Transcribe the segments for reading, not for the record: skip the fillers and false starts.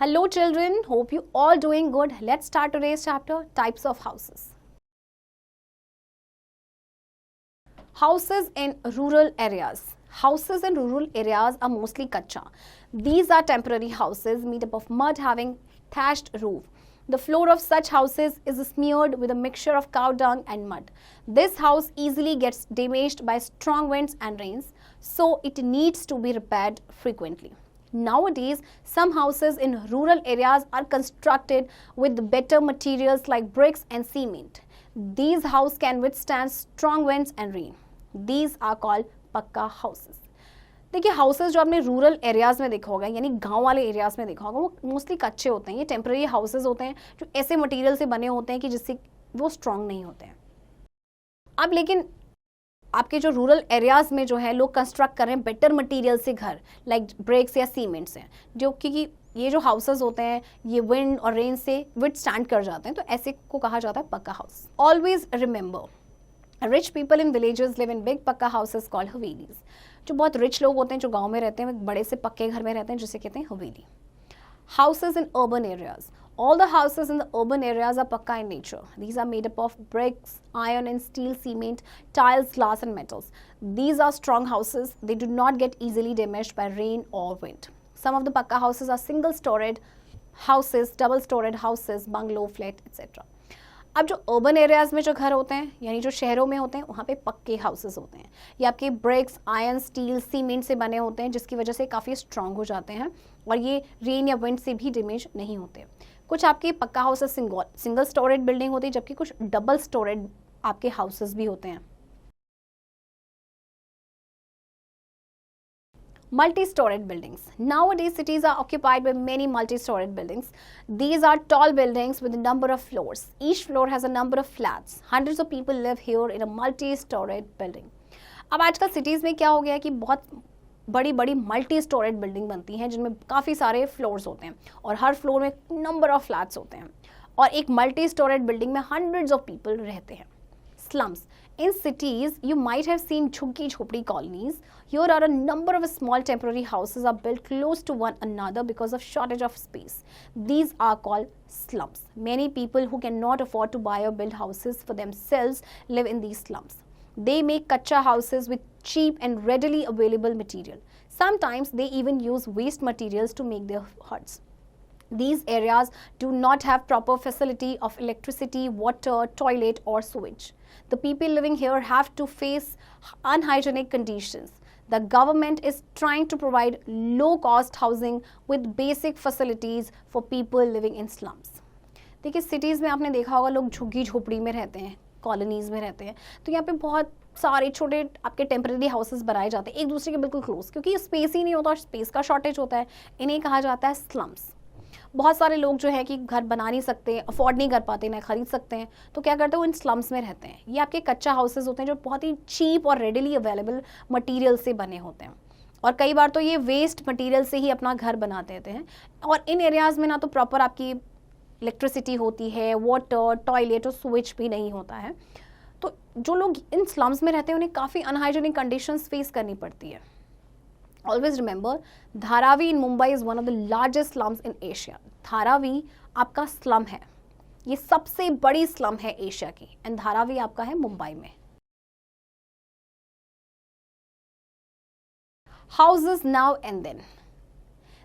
Hello children, hope you all doing good. Let's start today's chapter, types of houses. Houses in rural areas. Houses in rural areas are mostly kacha. These are temporary houses made up of mud having thatched roof. The floor of such houses is smeared with a mixture of cow dung and mud. This house easily gets damaged by strong winds and rains, so it needs to be repaired frequently. Nowadays, some houses in rural areas are constructed with better materials like bricks and cement. These houses can withstand strong winds and rain. These are called पक्का houses. देखिए houses जो आपने rural areas में देखा होगा यानी गांव वाले एरियाज़ में देखा होगा वो मोस्टली कच्चे होते हैं. ये टेम्पररी हाउसेस होते हैं जो ऐसे मटेरियल से बने होते हैं कि जिससे वो स्ट्रांग नहीं होते हैं. अब लेकिन आपके जो रूरल एरियाज़ में जो है लोग कंस्ट्रक्ट कर रहे हैं बेटर मटेरियल से घर लाइक ब्रिक्स या सीमेंट से, जो कि ये जो हाउसेस होते हैं ये विंड और रेन से विथस्टैंड कर जाते हैं, तो ऐसे को कहा जाता है पक्का house. Always remember, rich people in villages live in big पक्का हाउसेस कॉल्ड हवेलीज. जो बहुत रिच लोग होते हैं जो गांव में रहते हैं बड़े से पक्के घर में रहते हैं जिसे कहते हैं हवेली. Houses in urban areas. All the houses in the urban areas are pakka in nature. These are made up of bricks, iron and steel, cement, tiles, glass and metals. These are strong houses. They do not get easily damaged by rain or wind. Some of the pakka houses are single-storied houses, double-storied houses, bungalow, flat, etc. अब जो urban areas में जो घर होते हैं यानी जो शहरों में होते हैं वहाँ पे पक्के हाउसेस होते हैं. ये आपके ब्रिक्स, आयरन, स्टील, सीमेंट से बने होते हैं जिसकी वजह से काफ़ी स्ट्रांग हो जाते हैं और ये रेन या विंड से भी डैमेज नहीं होते. कुछ आपके पक्का हाउसेस सिंगल स्टोरेज बिल्डिंग होती है जबकि कुछ डबल स्टोरेज आपके हाउसेस भी होते हैं. Multi-storied buildings. Nowadays, cities are occupied by many multi-storied buildings. These are tall buildings with a number of floors. Each floor has a number of flats. Hundreds of people live here in a multi-storied building. अब आजकल cities में क्या हो गया है कि बहुत बड़ी बड़ी मल्टी स्टोरेज बिल्डिंग बनती हैं जिनमें काफ़ी सारे फ्लोर्स होते हैं और हर फ्लोर में नंबर ऑफ फ्लैट्स होते हैं और एक मल्टी स्टोरेज बिल्डिंग में हंड्रेड्स ऑफ पीपल रहते हैं. Slums. In cities, you might have seen jhuggi jhopdi colonies. Here are a number of small temporary houses are built close to one another because of shortage of space. These are called slums. Many people who cannot afford to buy or build houses for themselves live in these slums. They make kacha houses with cheap and readily available material. Sometimes they even use waste materials to make their huts. These areas do not have proper facility of electricity, water, toilet or sewage. The people living here have to face unhygienic conditions. The government is trying to provide low-cost housing with basic facilities for people living in slums. देखिए cities में आपने देखा होगा लोग झुग्गी झोपड़ी में रहते हैं, कॉलोनीज़ में रहते हैं, तो यहाँ पे बहुत सारे छोटे आपके टेम्परेरी हाउसेस बनाए जाते हैं एक दूसरे के बिल्कुल क्लोज, क्योंकि स्पेस ही नहीं होता और स्पेस का शॉर्टेज होता है. इन्हें कहा जाता है स्लम्स. बहुत सारे लोग जो है कि घर बना नहीं सकते, अफोर्ड नहीं कर पाते, ना खरीद सकते हैं, तो क्या करते हैं वो इन स्लम्स में रहते हैं. ये आपके कच्चा हाउसेस होते हैं जो बहुत ही चीप और रेडिली अवेलेबल मटेरियल से बने होते हैं और कई बार तो ये वेस्ट मटेरियल से ही अपना घर बना देते हैं. और इन एरियाज़ में ना तो प्रॉपर आपकी इलेक्ट्रिसिटी होती है, वाटर, टॉयलेट और स्विच भी नहीं होता है. तो जो लोग इन स्लम्स में रहते हैं उन्हें काफ़ी अनहाइजीनिक कंडीशंस फेस करनी पड़ती है. Always remember, Dharavi in Mumbai is one of the largest slums in Asia. Dharavi आपका स्लम है, ये सबसे बड़ी स्लम है एशिया की एंड धारावी आपका है मुंबई में. Houses now and then.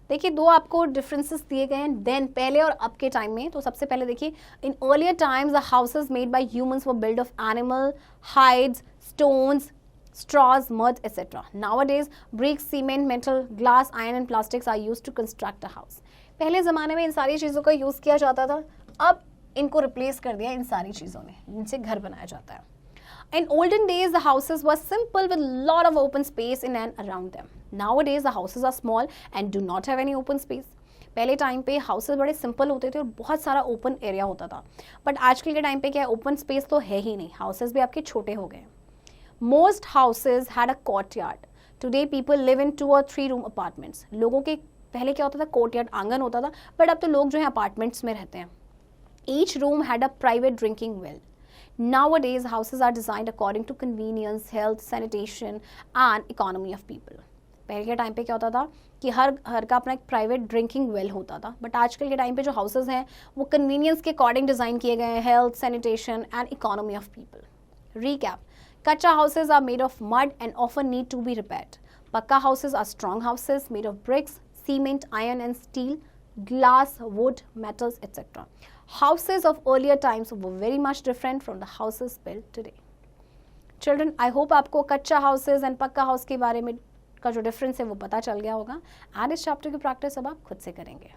देखिए दो आपको डिफरेंसेस दिए गए हैं देन पहले और अब के टाइम में. तो सबसे पहले देखिए in earlier times the houses made by humans were build of animal hides, stones, straws, mud, etc. Nowadays, bricks, cement, metal, glass, iron and plastics are used to construct a house. पहले ज़माने में इन सारी चीज़ों का use किया जाता था, अब इनको रिप्लेस कर दिया इन सारी चीज़ों ने जिनसे घर बनाया जाता है. In olden days, the houses were simple with lot of open space in and around them. Nowadays, the houses are small and do not have any open space. पहले टाइम पे हाउसेस बड़े सिंपल होते थे और बहुत सारा open area होता था, बट आजकल के टाइम पे क्या है ओपन स्पेस तो है ही नहीं, हाउसेस भी आपके छोटे हो गए. Most houses had a courtyard. Today people live in 2 or 3 room apartments. लोगों के पहले क्या होता था कोर्टयार्ड आंगन होता था, बट अब तो लोग जो है अपार्टमेंट्स में रहते हैं. Each room had a private drinking well. Nowadays houses are designed according to convenience, health, sanitation and economy of people. पहले के टाइम पे क्या होता था कि हर घर का अपना एक प्राइवेट ड्रिंकिंग वेल होता था, बट आजकल के टाइम पे जो हाउसेज हैं वो कन्वीनियंस के अकॉर्डिंग डिज़ाइन किए गए हैं, health, sanitation and economy of people. Recap, kachcha houses are made of mud and often need to be repaired. Pakka houses are strong houses made of bricks, cement, iron and steel, glass, wood, metals, etc. Houses of earlier times were very much different from the houses built today. Children, I hope आपको कच्चा houses and पक्का house के बारे में का जो difference है वो पता चल गया होगा, एंड इस चैप्टर की प्रैक्टिस अब आप खुद से करेंगे।